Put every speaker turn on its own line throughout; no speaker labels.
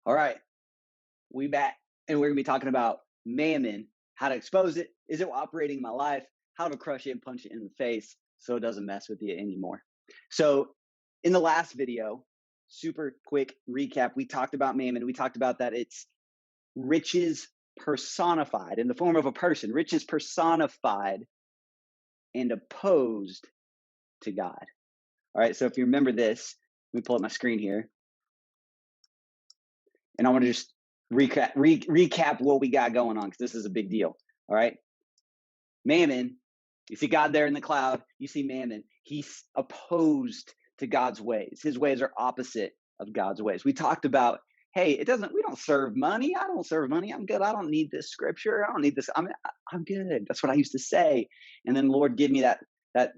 All right, we back, and we're gonna be talking about mammon, how to expose it, is it operating in my life, how to crush it and punch it in the face so it doesn't mess with you anymore. So, in the last video, super quick recap, we talked about mammon. We talked about that it's riches personified in the form of a person, riches personified and opposed to God. All right, so if you remember this, let me pull up my screen here, and I want to just recap what we got going on because this is a big deal. All right, Mammon, you see God there in the cloud. You see Mammon. He's opposed to God's ways. His ways are opposite of God's ways. We talked about, hey, we don't serve money. I don't serve money. I'm good. I don't need this scripture. I don't need this. I'm good. That's what I used to say. And then Lord give me that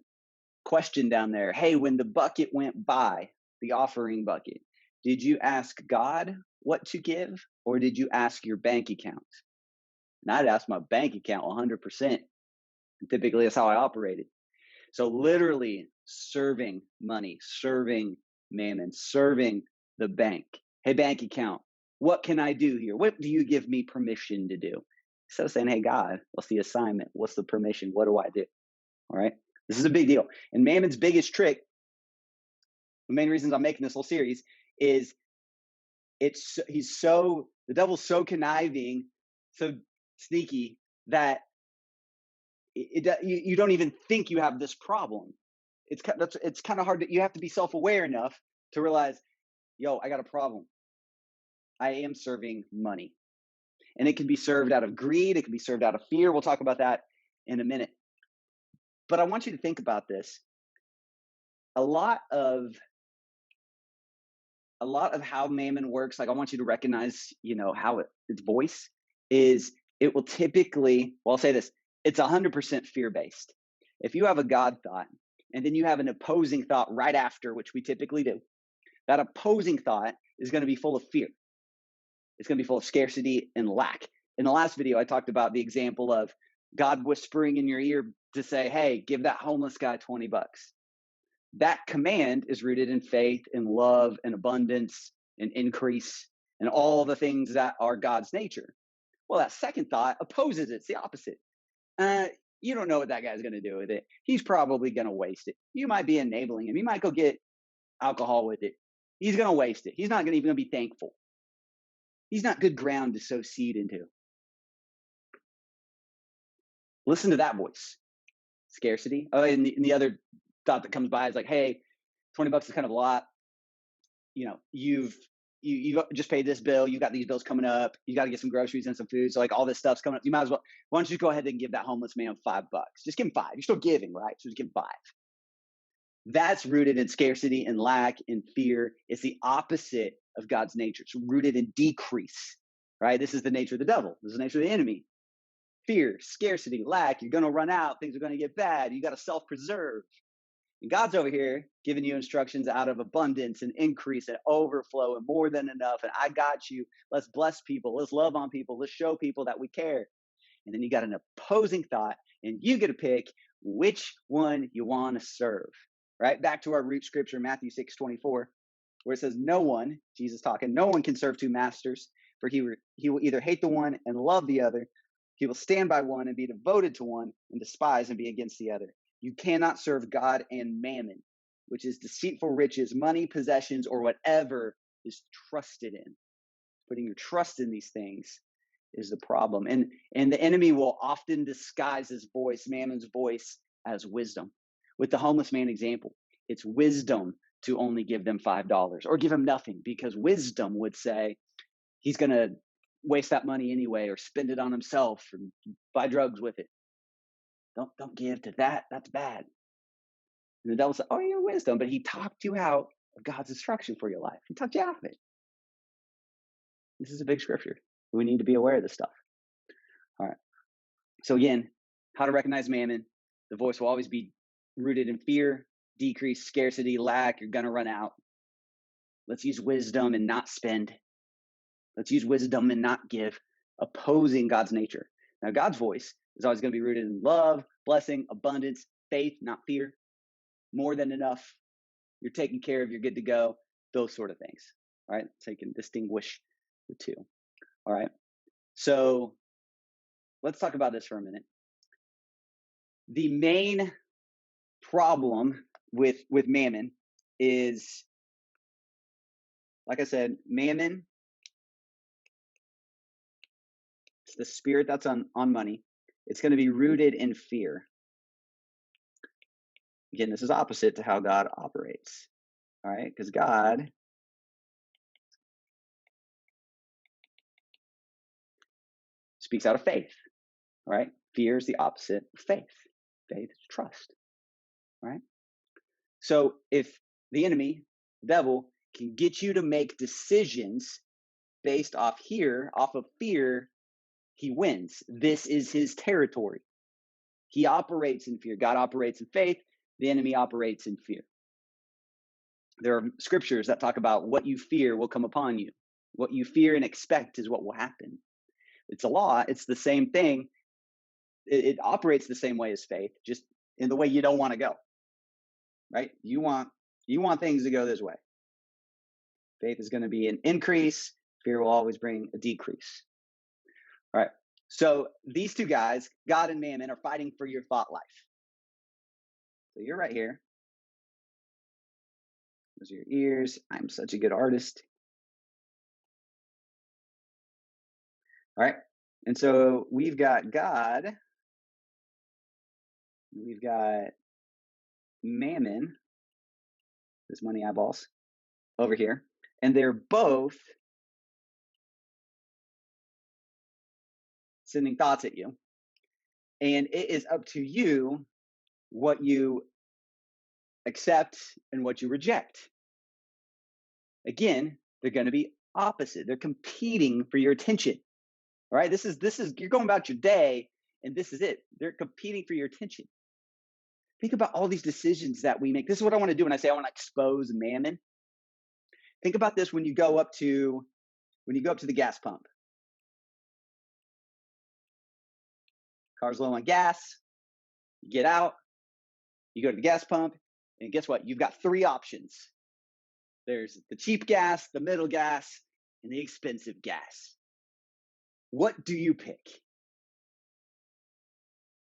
question down there. Hey, when the bucket went by, the offering bucket, did you ask God what to give, or did you ask your bank account? And I'd ask my bank account 100%. And typically, that's how I operated. So literally serving money, serving mammon, serving the bank. Hey, bank account, what can I do here? What do you give me permission to do? Instead of saying, hey, God, what's the assignment? What's the permission? What do I do? All right. This is a big deal. And Mammon's biggest trick, the main reasons I'm making this whole series, is the devil's so conniving, so sneaky that you don't even think you have this problem. It's kind of hard you have to be self-aware enough to realize, yo, I got a problem. I am serving money. And it can be served out of greed. It can be served out of fear. We'll talk about that in a minute. But I want you to think about this. A lot of how Mammon works, like I want you to recognize, how its voice is. It will typically, well, I'll say this, it's 100% fear-based. If you have a God thought, and then you have an opposing thought right after, which we typically do, that opposing thought is going to be full of fear. It's going to be full of scarcity and lack. In the last video, I talked about the example of God whispering in your ear to say, hey, give that homeless guy $20. That command is rooted in faith and love and abundance and increase and all the things that are God's nature. Well, that second thought opposes it. It's the opposite. You don't know what that guy's going to do with it. He's probably going to waste it. You might be enabling him. He might go get alcohol with it. He's going to waste it. He's not even going to be thankful. He's not good ground to sow seed into. Listen to that voice. Scarcity. Oh, and the other thought that comes by is like, hey, $20 is kind of a lot. You've just paid this bill. You've got these bills coming up. You got to get some groceries and some food. So like all this stuff's coming up. You might as well, why don't you just go ahead and give that homeless man $5? Just give him 5. You're still giving, right? So just give him 5. That's rooted in scarcity and lack and fear. It's the opposite of God's nature. It's rooted in decrease, right? This is the nature of the devil. This is the nature of the enemy. Fear, scarcity, lack. You're going to run out. Things are going to get bad. You got to self-preserve. And God's over here giving you instructions out of abundance and increase and overflow and more than enough. And I got you. Let's bless people. Let's love on people. Let's show people that we care. And then you got an opposing thought, and you get to pick which one you want to serve. Right? Back to our root scripture, Matthew 6:24, where it says, no one, Jesus talking, no one can serve 2 masters, for he will either hate the one and love the other. He will stand by one and be devoted to one and despise and be against the other. You cannot serve God and mammon, which is deceitful riches, money, possessions, or whatever is trusted in. Putting your trust in these things is the problem. And the enemy will often disguise his voice, Mammon's voice, as wisdom. With the homeless man example, it's wisdom to only give them $5 or give him nothing, because wisdom would say he's going to waste that money anyway or spend it on himself or buy drugs with it. Don't give to that. That's bad. And the devil said, oh, your wisdom. But he talked you out of God's instruction for your life. He talked you out of it. This is a big scripture. We need to be aware of this stuff. All right. So again, how to recognize mammon. The voice will always be rooted in fear, decrease, scarcity, lack. You're going to run out. Let's use wisdom and not spend. Let's use wisdom and not give, opposing God's nature. Now, God's voice is always going to be rooted in love, blessing, abundance, faith, not fear, more than enough. You're taken care of. You're good to go. Those sort of things. All right. So you can distinguish The two. All right. So let's talk about this for a minute. The main problem with Mammon is, like I said, Mammon, it's the spirit that's on money. It's going to be rooted in fear. Again, this is opposite to how God operates. All right, because God speaks out of faith. All right, fear is the opposite of faith. Faith is trust. All right. So if the enemy, the devil, can get you to make decisions based off of fear, he wins. This is his territory. He operates in fear. God operates in faith. The enemy operates in fear. There are scriptures that talk about what you fear will come upon you. What you fear and expect is what will happen. It's a law. It's the same thing. It operates the same way as faith, just in the way you don't want to go. Right? You want things to go this way. Faith is going to be an increase. Fear will always bring a decrease. All right. So these two guys, God and Mammon, are fighting for your thought life. So you're right here. Those are your ears. I'm such a good artist. All right. And so we've got God. We've got Mammon, this money eyeballs, over here. And they're both sending thoughts at you. And it is up to you what you accept and what you reject. Again, they're going to be opposite. They're competing for your attention. All right. This is you're going about your day, and this is it. They're competing for your attention. Think about all these decisions that we make. This is what I want to do when I say I want to expose Mammon. Think about this when you go up to the gas pump. Car's low on gas. You get out. You go to the gas pump, and guess what? You've got three options. There's the cheap gas, the middle gas, and the expensive gas. What do you pick?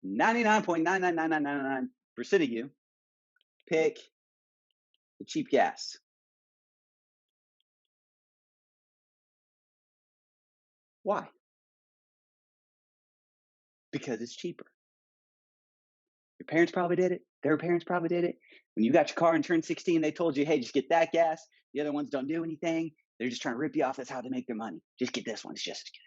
99.99999% of you pick the cheap gas. Why? Because it's cheaper. Your parents probably did it. Their parents probably did it. When you got your car and turned 16, they told you, hey, just get that gas. The other ones don't do anything. They're just trying to rip you off. That's how they make their money. Just get this one. It's just as good.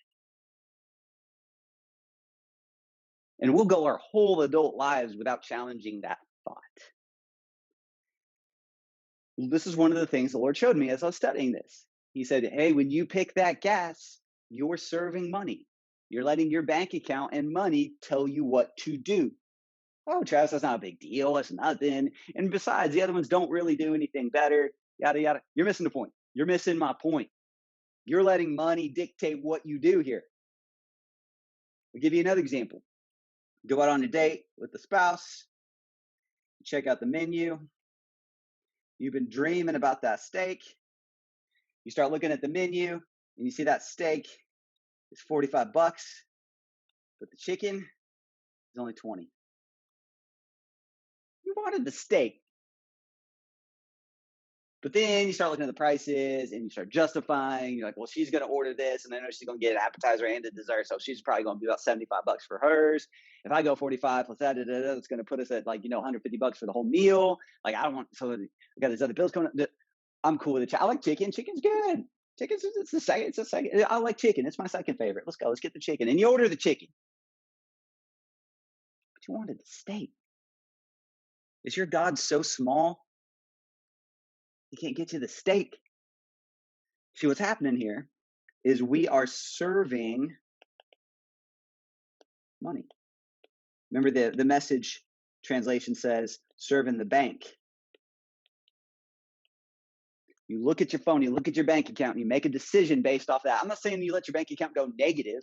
And we'll go our whole adult lives without challenging that thought. This is one of the things the Lord showed me as I was studying this. He said, hey, when you pick that gas, you're serving money. You're letting your bank account and money tell you what to do. Oh, Travis, that's not a big deal. That's nothing. And besides, the other ones don't really do anything better. Yada, yada. You're missing the point. You're missing my point. You're letting money dictate what you do here. I'll give you another example. Go out on a date with the spouse. Check out the menu. You've been dreaming about that steak. You start looking at the menu and you see that steak is $45, but the chicken is only 20. You wanted the steak. But then you start looking at the prices and you start justifying. You're like, well, she's going to order this, and I know she's going to get an appetizer and a dessert, so she's probably going to be about $75 for hers. If I go 45 plus that, it's going to put us at $150 for the whole meal. Like, I don't want. So we got these other bills coming up. I'm cool with it. I like chicken. Chicken's good. It's the second. It's a second. I like chicken. It's my second favorite. Let's go. Let's get the chicken. And you order the chicken. But you wanted the steak. Is your God so small he can't get you the steak? See, what's happening here is we are serving money. Remember the Message translation says, serve in the bank. You look at your phone, you look at your bank account, and you make a decision based off that. I'm not saying you let your bank account go negative,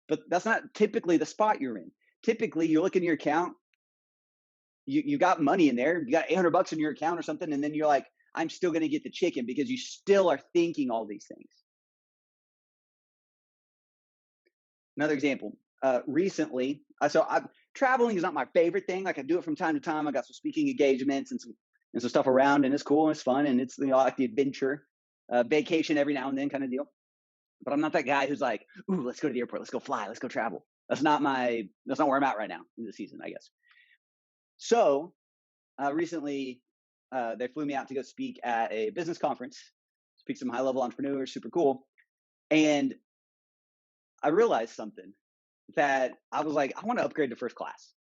but that's not typically the spot you're in. Typically, you look in your account, you got money in there, you got $800 in your account or something, and then you're like, I'm still going to get the chicken, because you still are thinking all these things. Another example. Recently, traveling is not my favorite thing. Like I do it from time to time. I got some speaking engagements and some stuff around, and it's cool and it's fun and it's I like the adventure, vacation every now and then kind of deal. But I'm not that guy who's like, ooh, let's go to the airport, let's go fly, let's go travel. That's not where I'm at right now in the season, I guess. So recently, they flew me out to go speak at a business conference, speak to some high level entrepreneurs, super cool. And I realized something that I was like, I want to upgrade to first class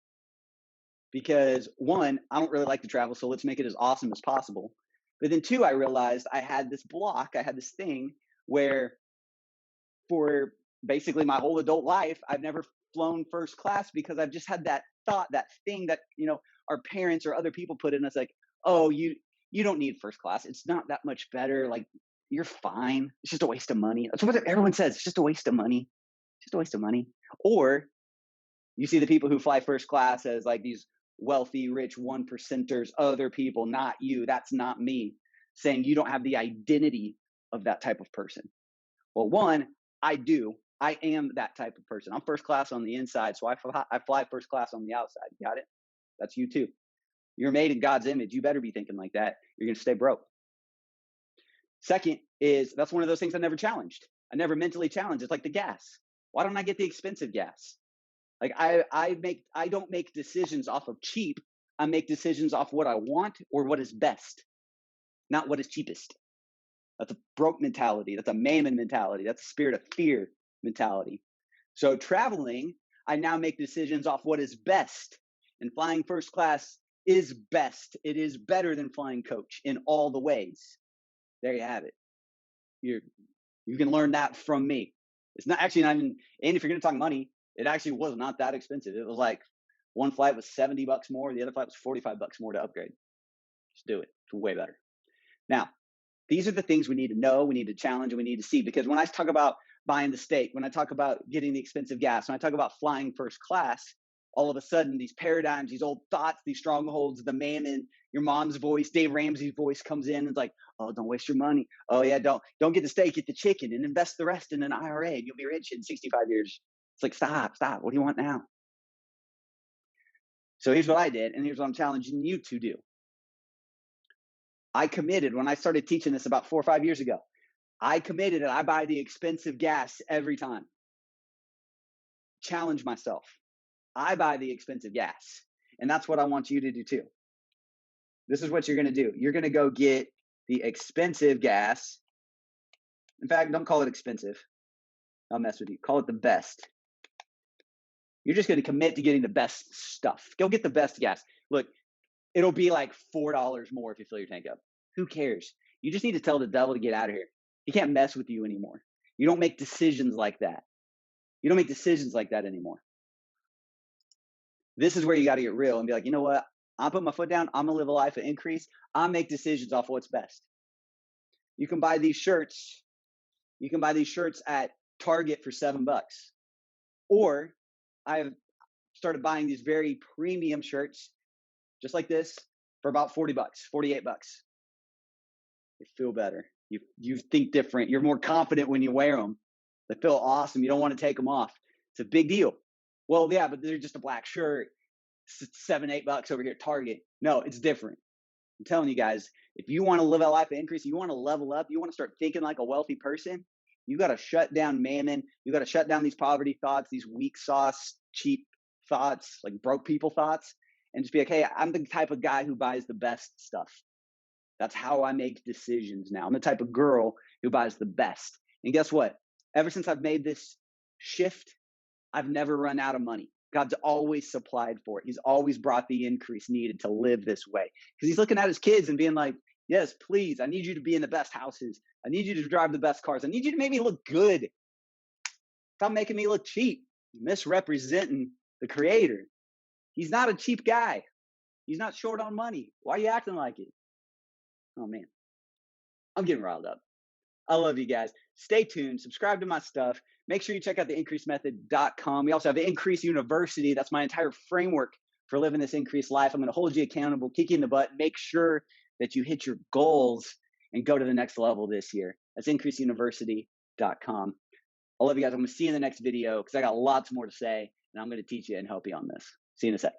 because one, I don't really like to travel, so let's make it as awesome as possible. But then two, I realized I had this block, I had this thing where for basically my whole adult life, I've never flown first class because I've just had that thought, that thing that, our parents or other people put in us like, oh, you don't need first class. It's not that much better. Like you're fine. It's just a waste of money. That's what everyone says. It's just a waste of money. Just a waste of money. Or you see the people who fly first class as like these wealthy, rich 1%ers, other people, not you. That's not me, saying you don't have the identity of that type of person. Well, one, I do. I am that type of person. I'm first class on the inside, so I fly first class on the outside. Got it? That's you too. You're made in God's image. You better be thinking like that. You're going to stay broke. Second is that's one of those things I never challenged. I never mentally challenged. It's like the gas. Why don't I get the expensive gas? Like I don't make decisions off of cheap. I make decisions off what I want or what is best, not what is cheapest. That's a broke mentality. That's a Mammon mentality. That's a spirit of fear mentality. So traveling, I now make decisions off what is best. And flying first class is best. It is better than flying coach in all the ways. There you have it. You can learn that from me. It's not even, and if you're going to talk money, it actually was not that expensive. It was like one flight was $70 more. The other flight was $45 more to upgrade. Just do it. It's way better. Now, these are the things we need to know, we need to challenge, and we need to see. Because when I talk about buying the steak, when I talk about getting the expensive gas, when I talk about flying first class, all of a sudden these paradigms, these old thoughts, these strongholds, the Mammon, your mom's voice, Dave Ramsey's voice comes in and it's like, oh, don't waste your money. Oh yeah, don't get the steak, get the chicken and invest the rest in an IRA and you'll be rich in 65 years. It's like, stop. What do you want now? So here's what I did, and here's what I'm challenging you to do. I committed when I started teaching this about 4 or 5 years ago. I committed and I buy the expensive gas every time. Challenge myself. I buy the expensive gas. And that's what I want you to do too. This is what you're going to do. You're going to go get the expensive gas. In fact, don't call it expensive. I'll mess with you. Call it the best. You're just going to commit to getting the best stuff. Go get the best gas. Look, it'll be like $4 more if you fill your tank up. Who cares? You just need to tell the devil to get out of here. He can't mess with you anymore. You don't make decisions like that. You don't make decisions like that anymore. This is where you got to get real and be like, you know what? I'm putting my foot down. I'm going to live a life of increase. I make decisions off what's best. You can buy these shirts. You can buy these shirts at Target for $7. Or I've started buying these very premium shirts just like this for about $40, $48. They feel better. You think different. You're more confident when you wear them. They feel awesome. You don't want to take them off. It's a big deal. Well, yeah, but they're just a black shirt. $7, $8 over here at Target. No, it's different. I'm telling you guys, if you want to live a life of increase, you want to level up, you want to start thinking like a wealthy person, you got to shut down Mammon. You got to shut down these poverty thoughts, these weak sauce, cheap thoughts, like broke people thoughts, and just be like, hey, I'm the type of guy who buys the best stuff. That's how I make decisions now. I'm the type of girl who buys the best. And guess what? Ever since I've made this shift, I've never run out of money. God's always supplied for it. He's always brought the increase needed to live this way. Because he's looking at his kids and being like, yes, please, I need you to be in the best houses. I need you to drive the best cars. I need you to make me look good. Stop making me look cheap. Misrepresenting the creator. He's not a cheap guy. He's not short on money. Why are you acting like it? Oh, man. I'm getting riled up. I love you guys. Stay tuned. Subscribe to my stuff. Make sure you check out the increasemethod.com. We also have the Increase University. That's my entire framework for living this increased life. I'm going to hold you accountable, kick you in the butt, make sure that you hit your goals and go to the next level this year. That's increaseuniversity.com. I love you guys. I'm going to see you in the next video because I got lots more to say, and I'm going to teach you and help you on this. See you in a sec.